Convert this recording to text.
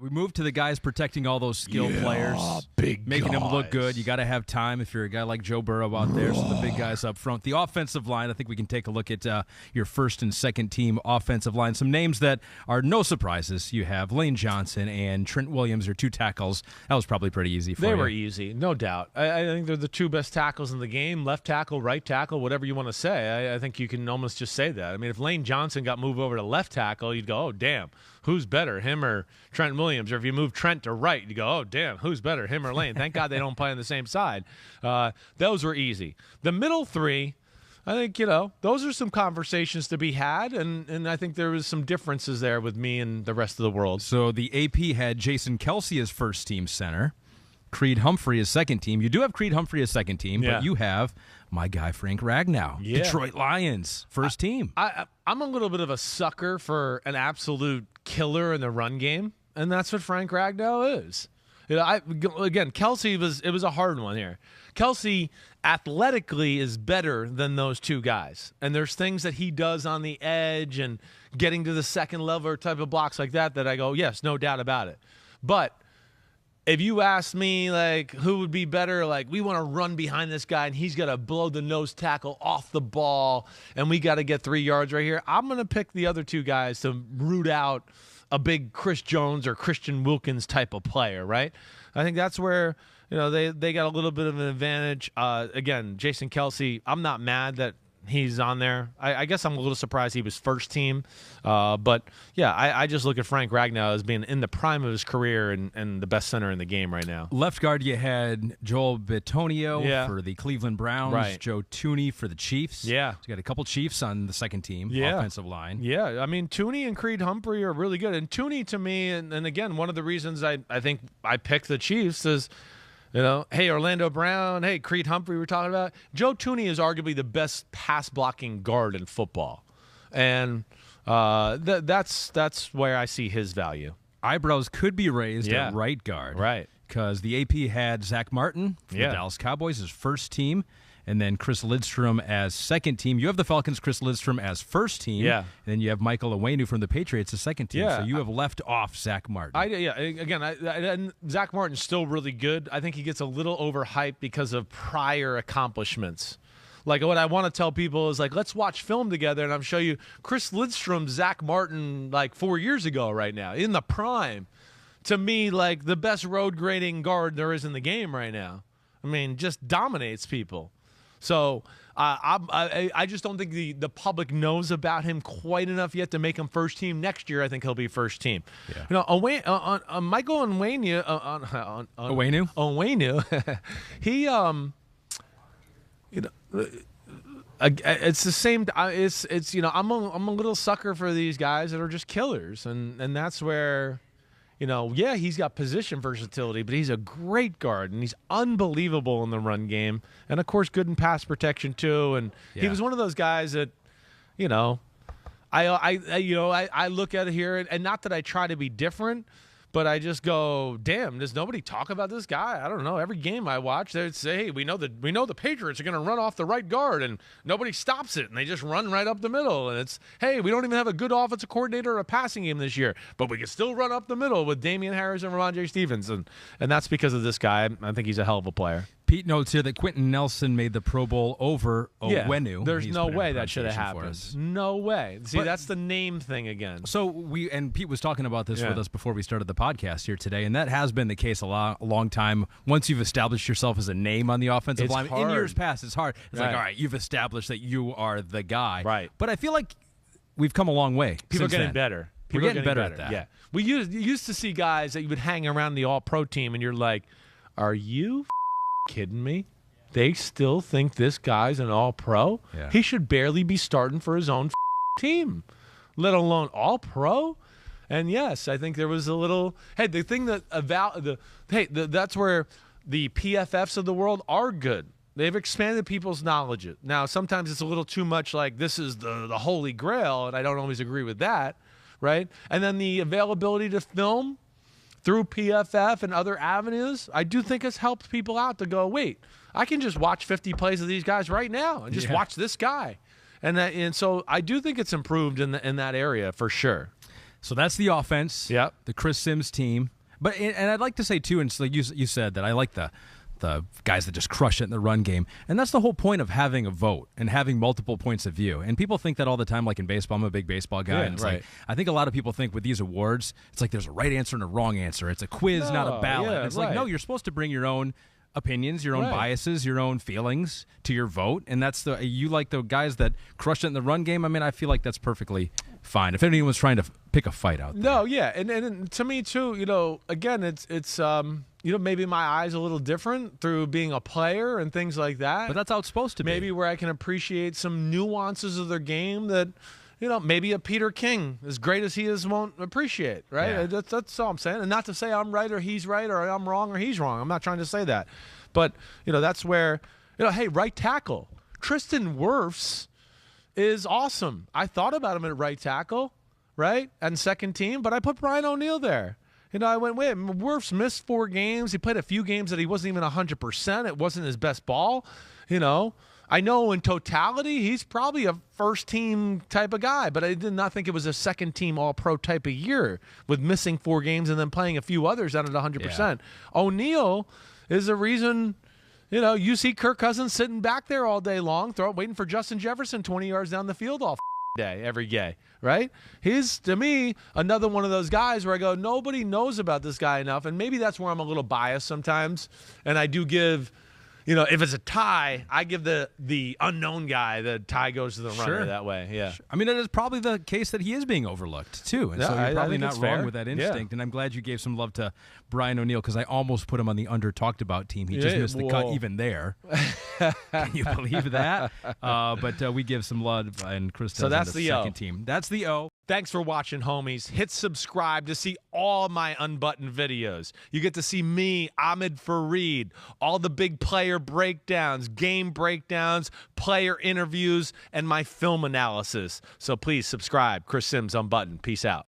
We moved to the guys protecting all those skill players, making them look good. You got to have time if you're a guy like Joe Burrow out there, so the big guys up front. The offensive line, I think we can take a look at your first and second team offensive line. Some names that are no surprises. You have Lane Johnson and Trent Williams, your two tackles. That was probably pretty easy for you. They were easy, no doubt. I think they're the two best tackles in the game, left tackle, right tackle, whatever you want to say. I think you can almost just say that. I mean, if Lane Johnson got moved over to left tackle, you'd go, oh, damn, who's better, him or Trent Williams? Or if you move Trent to right, you go, oh, damn, who's better, him or Lane? Thank God they don't play on the same side. Those were easy. The middle three, I think, those are some conversations to be had, and I think there was some differences there with me and the rest of the world. So the AP had Jason Kelsey as first-team center, Creed Humphrey as second team. You do have Creed Humphrey as second team, but you have my guy Frank Ragnow, Detroit Lions, first team. I'm a little bit of a sucker for an absolute killer in the run game, and that's what Frank Ragnow is. Again, Kelsey it was a hard one here. Kelsey athletically is better than those two guys, and there's things that he does on the edge and getting to the second level or type of blocks like that I go, yes, no doubt about it. But if you ask me, like, who would be better, like, we want to run behind this guy and he's got to blow the nose tackle off the ball and we got to get 3 yards right here, I'm going to pick the other two guys to root out a big Chris Jones or Christian Wilkins type of player, right? I think that's where, they got a little bit of an advantage. Again, Jason Kelsey, I'm not mad that he's on there. I guess I'm a little surprised he was first team. But, yeah, I just look at Frank Ragnow as being in the prime of his career and the best center in the game right now. Left guard, you had Joel Bitonio for the Cleveland Browns, Joe Tooney for the Chiefs. Yeah. So you got a couple Chiefs on the second team offensive line. Yeah, I mean, Tooney and Creed Humphrey are really good. And Tooney, to me, and again, one of the reasons I think I picked the Chiefs is – hey, Orlando Brown, hey, Creed Humphrey we're talking about. Joe Tooney is arguably the best pass-blocking guard in football. And that's where I see his value. Eyebrows could be raised at right guard. Right. Because the AP had Zach Martin for the Dallas Cowboys as first team, and then Chris Lidstrom as second team. You have the Falcons, Chris Lidstrom as first team. Yeah. And then you have Michael Owenu from the Patriots as second team. Yeah. So you have left off Zach Martin. Again, Zach Martin's still really good. I think he gets a little overhyped because of prior accomplishments. Like, what I want to tell people is, like, let's watch film together, and I'm show you Chris Lidstrom, Zach Martin, like, 4 years ago right now, in the prime. To me, like, the best road grading guard there is in the game right now. I mean, just dominates people. So I just don't think the public knows about him quite enough yet to make him first team. Next year, I think he'll be first team. Yeah. Michael Owenu, he it's the same. It's I'm a little sucker for these guys that are just killers, and that's where. He's got position versatility, but he's a great guard, and he's unbelievable in the run game, and of course, good in pass protection too. And he was one of those guys that, I look at it here, and not that I try to be different, but I just go, damn, does nobody talk about this guy? I don't know. Every game I watch, they'd say, hey, we know the Patriots are going to run off the right guard, and nobody stops it, and they just run right up the middle. And it's, hey, we don't even have a good offensive coordinator or a passing game this year, but we can still run up the middle with Damian Harris and Ramondre Stevenson. And that's because of this guy. I think he's a hell of a player. Pete notes here that Quentin Nelson made the Pro Bowl over Owenu. There's no way that should have happened. No way. See, that's the name thing again. So Pete was talking about this with us before we started the podcast here today, and that has been the case a long time. Once you've established yourself as a name on the offensive line, in years past, it's hard. It's like, all right, you've established that you are the guy. Right. But I feel like we've come a long way. People are getting better. We're getting better at that. Yeah. We used to see guys that you would hang around the All-Pro team, and you're like, are you kidding me? They still think this guy's an All-Pro? Yeah. He should barely be starting for his own team, let alone All-Pro. And yes, I think there was a little. Hey, the thing that that's where the PFFs of the world are good. They've expanded people's knowledge. Now, sometimes it's a little too much. Like, this is the holy grail, and I don't always agree with that, right? And then the availability to film through PFF and other avenues, I do think has helped people out to go, wait, I can just watch 50 plays of these guys right now and just watch this guy. And so I do think it's improved in that area for sure. So that's the offense. Yep. The Chris Simms team. And I'd like to say, too, and like you said, that I like the guys that just crush it in the run game. And that's the whole point of having a vote and having multiple points of view. And people think that all the time, like in baseball. I'm a big baseball guy. Yeah, and it's right. like, I think a lot of people think with these awards, it's like there's a right answer and a wrong answer. It's a quiz, not a ballot. Yeah, it's like, no, you're supposed to bring your own opinions, your own biases, your own feelings to your vote. And that's you like the guys that crush it in the run game. I mean, I feel like that's perfectly fine. If anyone's trying to pick a fight out there. No, yeah. And to me, too, again, it's maybe my eyes a little different through being a player and things like that. But that's how it's supposed to be. Maybe where I can appreciate some nuances of their game that, maybe a Peter King, as great as he is, won't appreciate, right? Yeah. That's all I'm saying. And not to say I'm right or he's right or I'm wrong or he's wrong. I'm not trying to say that. But, that's where, hey, right tackle. Tristan Wirfs is awesome. I thought about him at right tackle, right, and second team, but I put Brian O'Neill there. I went, wait, Wirfs missed 4 games. He played a few games that he wasn't even 100%. It wasn't his best ball. I know in totality he's probably a first-team type of guy, but I did not think it was a second-team all-pro type of year with missing 4 games and then playing a few others out at 100%. Yeah. O'Neill is the reason, you see Kirk Cousins sitting back there all day long, waiting for Justin Jefferson 20 yards down the field all day, every day, right? He's, to me, another one of those guys where I go, nobody knows about this guy enough, and maybe that's where I'm a little biased sometimes, and I do give, if it's a tie, I give the unknown guy the tie goes to the runner that way. Yeah. Sure. I mean, it is probably the case that he is being overlooked, too. And so you're probably not wrong with that instinct. And I'm glad you gave some love to Brian O'Neill because I almost put him on the under-talked-about team. He just missed the cut even there. Can you believe that? But we give some love, and Chris does on the second team. That's the O. Thanks for watching, homies. Hit subscribe to see all my Unbuttoned videos. You get to see me, Ahmed Fareed, all the big player breakdowns, game breakdowns, player interviews, and my film analysis. So please subscribe. Chris Simms Unbuttoned. Peace out.